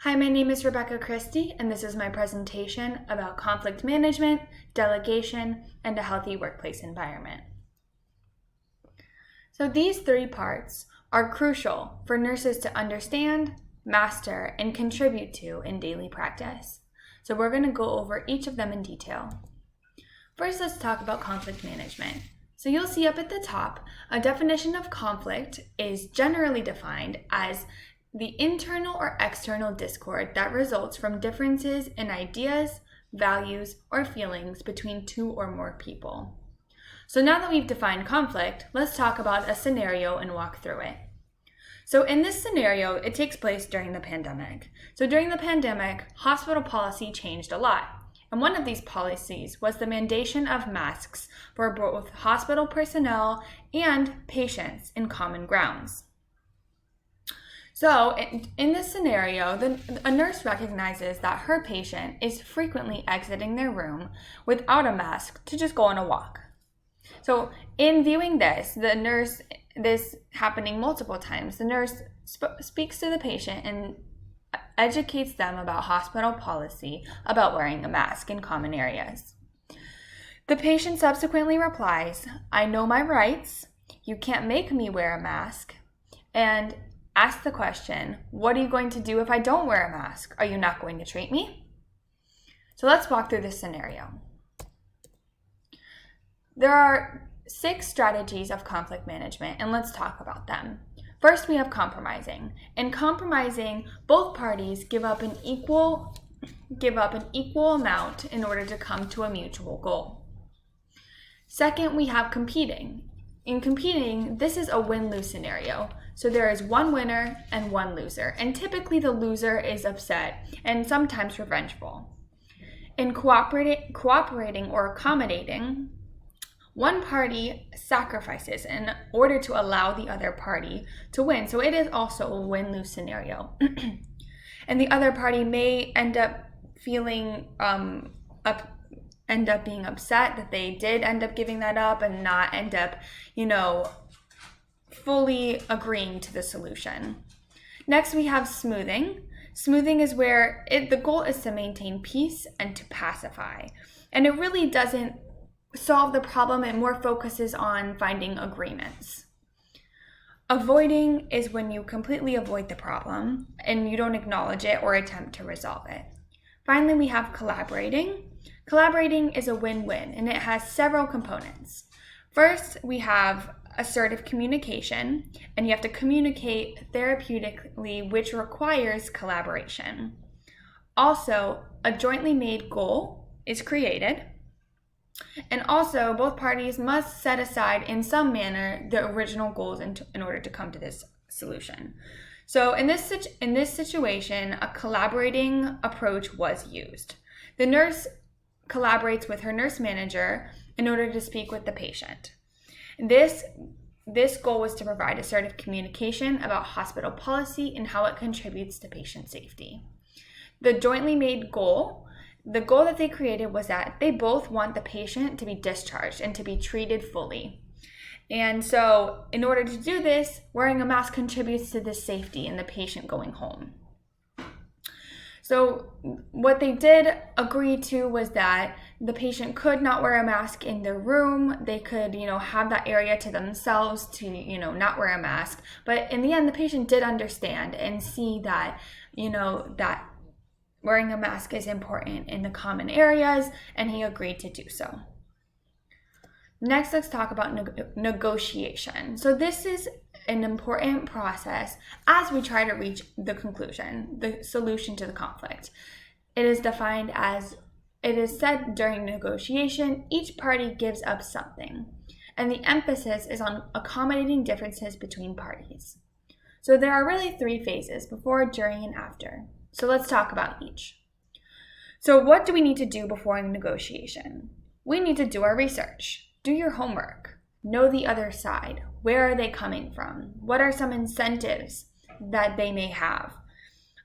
Hi, my name is Rebecca Christie, and this is my presentation about conflict management, delegation, and a healthy workplace environment. So these three parts are crucial for nurses to understand, master, and contribute to in daily practice. So we're going to go over each of them in detail. First, let's talk about conflict management. So you'll see up at the top, a definition of conflict is generally defined as the internal or external discord that results from differences in ideas, values, or feelings between two or more people. So now that we've defined conflict, let's talk about a scenario and walk through it. So in this scenario, it takes place during the pandemic. So during the pandemic, hospital policy changed a lot. And one of these policies was the mandation of masks for both hospital personnel and patients in common grounds. So in this scenario, a nurse recognizes that her patient is frequently exiting their room without a mask to just go on a walk. So in viewing this happening multiple times, the nurse speaks to the patient and educates them about hospital policy about wearing a mask in common areas. The patient subsequently replies, "I know my rights, you can't make me wear a mask," and ask the question, "What are you going to do if I don't wear a mask? Are you not going to treat me?" So let's walk through this scenario. There are 6 strategies of conflict management, and let's talk about them. First, we have compromising. In compromising, both parties give up an equal amount in order to come to a mutual goal. Second, we have competing. In competing, this is a win-lose scenario. So there is one winner and one loser, and typically the loser is upset and sometimes revengeful. In cooperating or accommodating, one party sacrifices in order to allow the other party to win. So it is also a win-lose scenario. And the other party may end up being upset that they did end up giving that up and not end up, fully agreeing to the solution. Next, we have smoothing. Smoothing is where the goal is to maintain peace and to pacify. And it really doesn't solve the problem, it more focuses on finding agreements. Avoiding is when you completely avoid the problem and you don't acknowledge it or attempt to resolve it. Finally, we have collaborating. Collaborating is a win-win, and it has several components. First, we have assertive communication, and you have to communicate therapeutically, which requires collaboration. Also, a jointly made goal is created, and also both parties must set aside in some manner the original goals in order to come to this solution. So in this situation, a collaborating approach was used. The nurse collaborates with her nurse manager in order to speak with the patient. This goal was to provide assertive communication about hospital policy and how it contributes to patient safety. The jointly made goal, the goal that they created was that they both want the patient to be discharged and to be treated fully. And so in order to do this, wearing a mask contributes to the safety and the patient going home. So what they did agree to was that the patient could not wear a mask in their room. They could, have that area to themselves to, not wear a mask. But in the end, the patient did understand and see that, that wearing a mask is important in the common areas, and he agreed to do so. Next, let's talk about negotiation. So this is an important process as we try to reach the conclusion, the solution to the conflict. It is defined as, it is said during negotiation, each party gives up something, and the emphasis is on accommodating differences between parties. So there are really 3 phases: before, during, and after. So let's talk about each. So what do we need to do before a negotiation? We need to do our research. Do your homework. Know the other side. Where are they coming from? What are some incentives that they may have?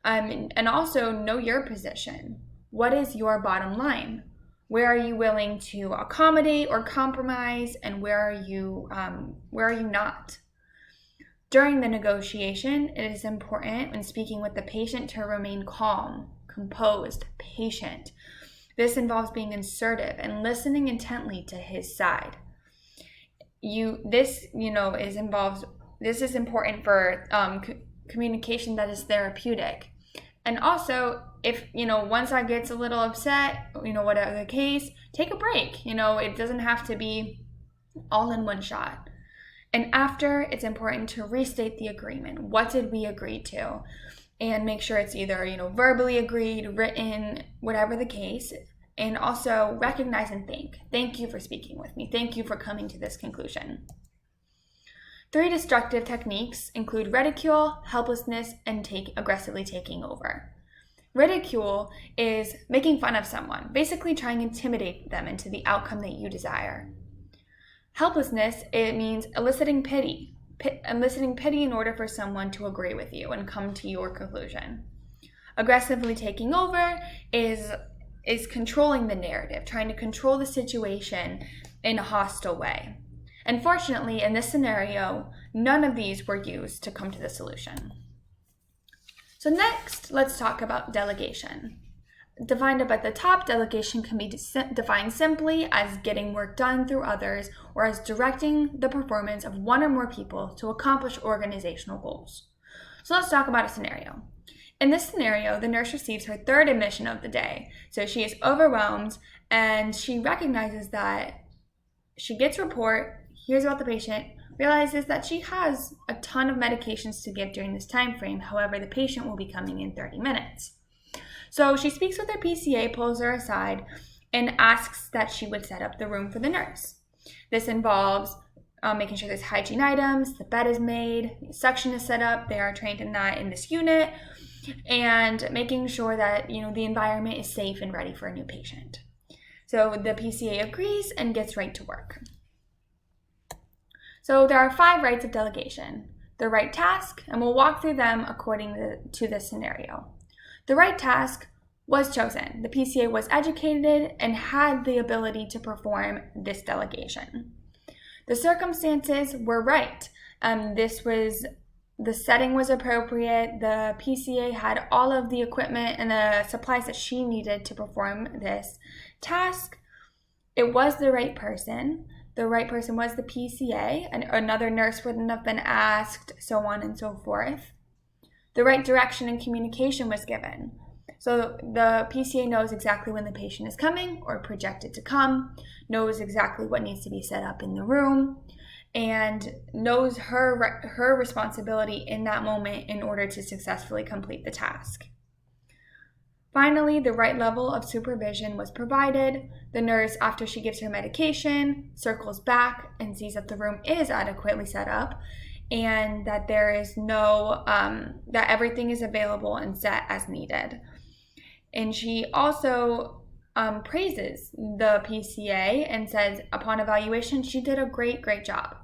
And also know your position. What is your bottom line? Where are you willing to accommodate or compromise, and where are you not? During the negotiation, it is important when speaking with the patient to remain calm, composed, patient. This involves being assertive and listening intently to his side. This is important for communication that is therapeutic. And also, if, one side gets a little upset, whatever the case, take a break. It doesn't have to be all in one shot. And after, it's important to restate the agreement. What did we agree to? And make sure it's either, verbally agreed, written, whatever the case. And also recognize and thank. Thank you for speaking with me. Thank you for coming to this conclusion. 3 destructive techniques include ridicule, helplessness, and aggressively taking over. Ridicule is making fun of someone, basically trying to intimidate them into the outcome that you desire. Helplessness, it means eliciting pity in order for someone to agree with you and come to your conclusion. Aggressively taking over is controlling the narrative, trying to control the situation in a hostile way. Unfortunately, in this scenario, none of these were used to come to the solution. So next, let's talk about delegation. Defined up at the top, delegation can be defined simply as getting work done through others or as directing the performance of one or more people to accomplish organizational goals. So let's talk about a scenario. In this scenario, the nurse receives her 3rd admission of the day. So she is overwhelmed and she recognizes that she gets a report, hears about the patient, realizes that she has a ton of medications to give during this time frame. However, the patient will be coming in 30 minutes. So she speaks with her PCA, pulls her aside, and asks that she would set up the room for the nurse. This involves making sure there's hygiene items, the bed is made, suction is set up, they are trained in that in this unit, and making sure that the environment is safe and ready for a new patient. So the PCA agrees and gets right to work. So there are 5 rights of delegation. The right task, and we'll walk through them according to this scenario. The right task was chosen. The PCA was educated and had the ability to perform this delegation. The circumstances were right. The setting was appropriate. The PCA had all of the equipment and the supplies that she needed to perform this task. It was the right person. The right person was the PCA, and another nurse wouldn't have been asked, so on and so forth. The right direction and communication was given. So the PCA knows exactly when the patient is coming or projected to come, knows exactly what needs to be set up in the room, and knows her responsibility in that moment in order to successfully complete the task. Finally, the right level of supervision was provided. The nurse, after she gives her medication, circles back and sees that the room is adequately set up and that there is that everything is available and set as needed. And she also praises the PCA and says, upon evaluation, she did a great job.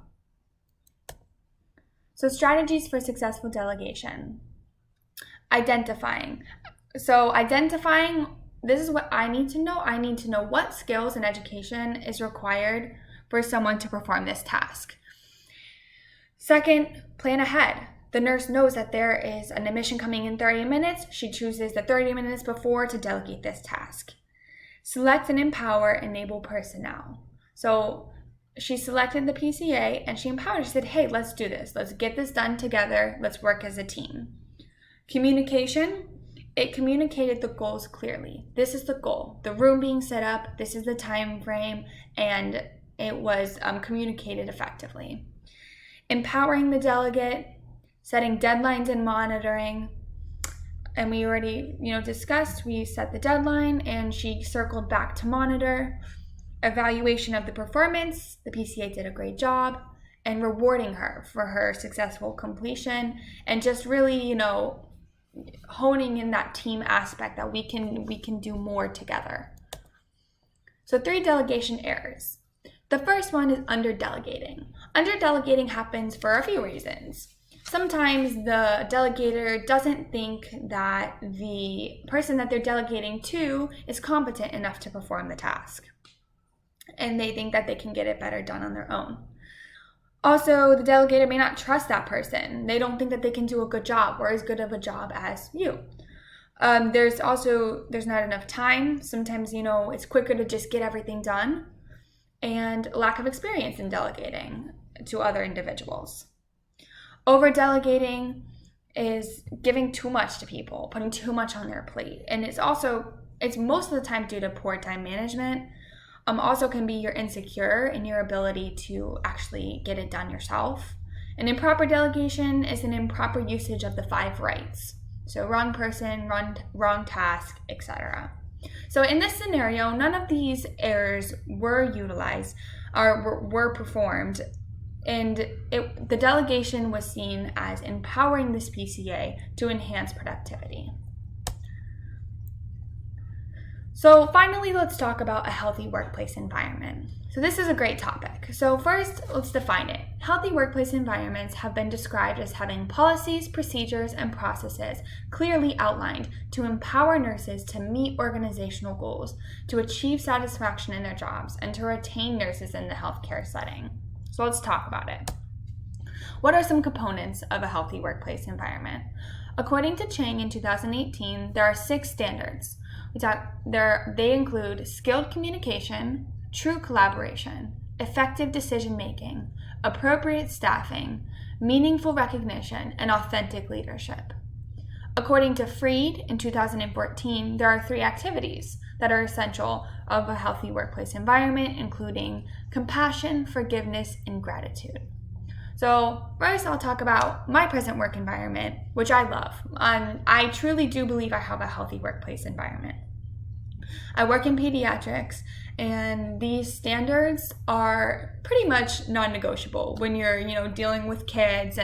So strategies for successful delegation. Identifying. So identifying, this is what I need to know. I need to know what skills and education is required for someone to perform this task. Second, plan ahead. The nurse knows that there is an admission coming in 30 minutes. She chooses the 30 minutes before to delegate this task. Select and empower enable personnel. So she selected the PCA and she empowered. She said, hey, let's do this. Let's get this done together. Let's work as a team. Communication. It communicated the goals clearly. This is the goal. The room being set up. This is the time frame. And it was communicated effectively. Empowering the delegate. Setting deadlines and monitoring. And we already, discussed, we set the deadline and she circled back to monitor. Evaluation of the performance. The PCA did a great job. And rewarding her for her successful completion. And just really, honing in that team aspect that we can do more together. So 3 delegation errors. The first one is under-delegating. Under-delegating happens for a few reasons. Sometimes the delegator doesn't think that the person that they're delegating to is competent enough to perform the task. And they think that they can get it better done on their own. Also, the delegator may not trust that person. They don't think that they can do a good job or as good of a job as you. There's not enough time. Sometimes, it's quicker to just get everything done, and lack of experience in delegating to other individuals. Over delegating is giving too much to people, putting too much on their plate. And it's most of the time due to poor time management. Also can be you're insecure in your ability to actually get it done yourself. An improper delegation is an improper usage of the 5 rights. So wrong person, wrong task, etc. So in this scenario, none of these errors were utilized or were performed, and the delegation was seen as empowering this PCA to enhance productivity. So finally, let's talk about a healthy workplace environment. So this is a great topic. So first, let's define it. Healthy workplace environments have been described as having policies, procedures, and processes clearly outlined to empower nurses to meet organizational goals, to achieve satisfaction in their jobs, and to retain nurses in the healthcare setting. So let's talk about it. What are some components of a healthy workplace environment? According to Chang in 2018, there are 6 standards. They include skilled communication, true collaboration, effective decision-making, appropriate staffing, meaningful recognition, and authentic leadership. According to Freed in 2014, there are 3 activities that are essential of a healthy workplace environment, including compassion, forgiveness, and gratitude. So first, I'll talk about my present work environment, which I love. I truly do believe I have a healthy workplace environment. I work in pediatrics, and these standards are pretty much non-negotiable when you're, dealing with kids.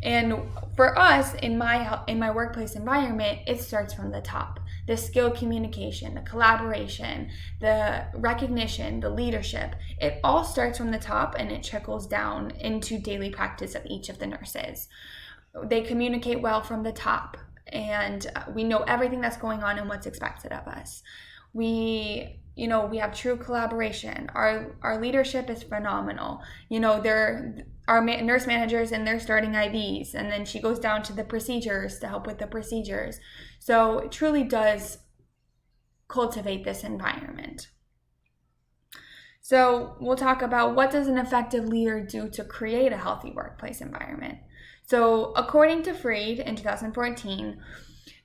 And for us, in my workplace environment, it starts from the top. The skill communication, the collaboration, the recognition, the leadership, it all starts from the top and it trickles down into daily practice of each of the nurses. They communicate well from the top, and we know everything that's going on and what's expected of us. We have true collaboration. Our leadership is phenomenal. They're our nurse managers, and they're starting IVs, and then she goes down to the procedures to help with the procedures. So it truly does cultivate this environment. So we'll talk about what does an effective leader do to create a healthy workplace environment. So according to Freed in 2014,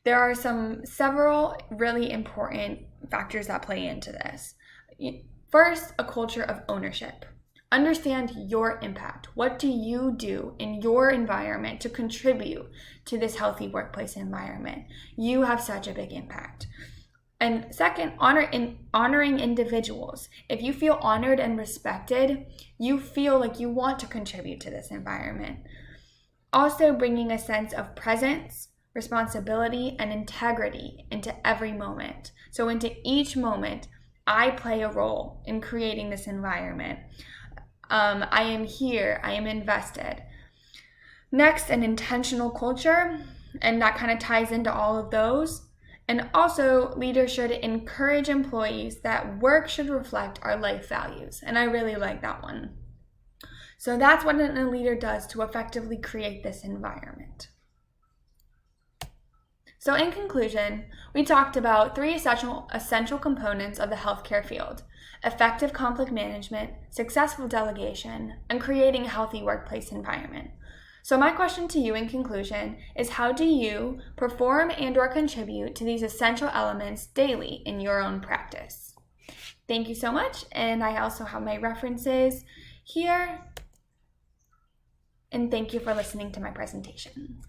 there are several really important factors that play into this. First, a culture of ownership. Understand your impact. What do you do in your environment to contribute to this healthy workplace environment? You have such a big impact. And second, honoring individuals. If you feel honored and respected, you feel like you want to contribute to this environment. Also, bringing a sense of presence, responsibility, and integrity into every moment. So into each moment, I play a role in creating this environment. I am here, I am invested. Next, an intentional culture, and that kind of ties into all of those. And also, leaders should encourage employees that work should reflect our life values. And I really like that one. So that's what a leader does to effectively create this environment. So in conclusion, we talked about 3 essential components of the healthcare field: effective conflict management, successful delegation, and creating a healthy workplace environment. So my question to you in conclusion is, how do you perform and/or contribute to these essential elements daily in your own practice? Thank you so much, and I also have my references here. And thank you for listening to my presentation.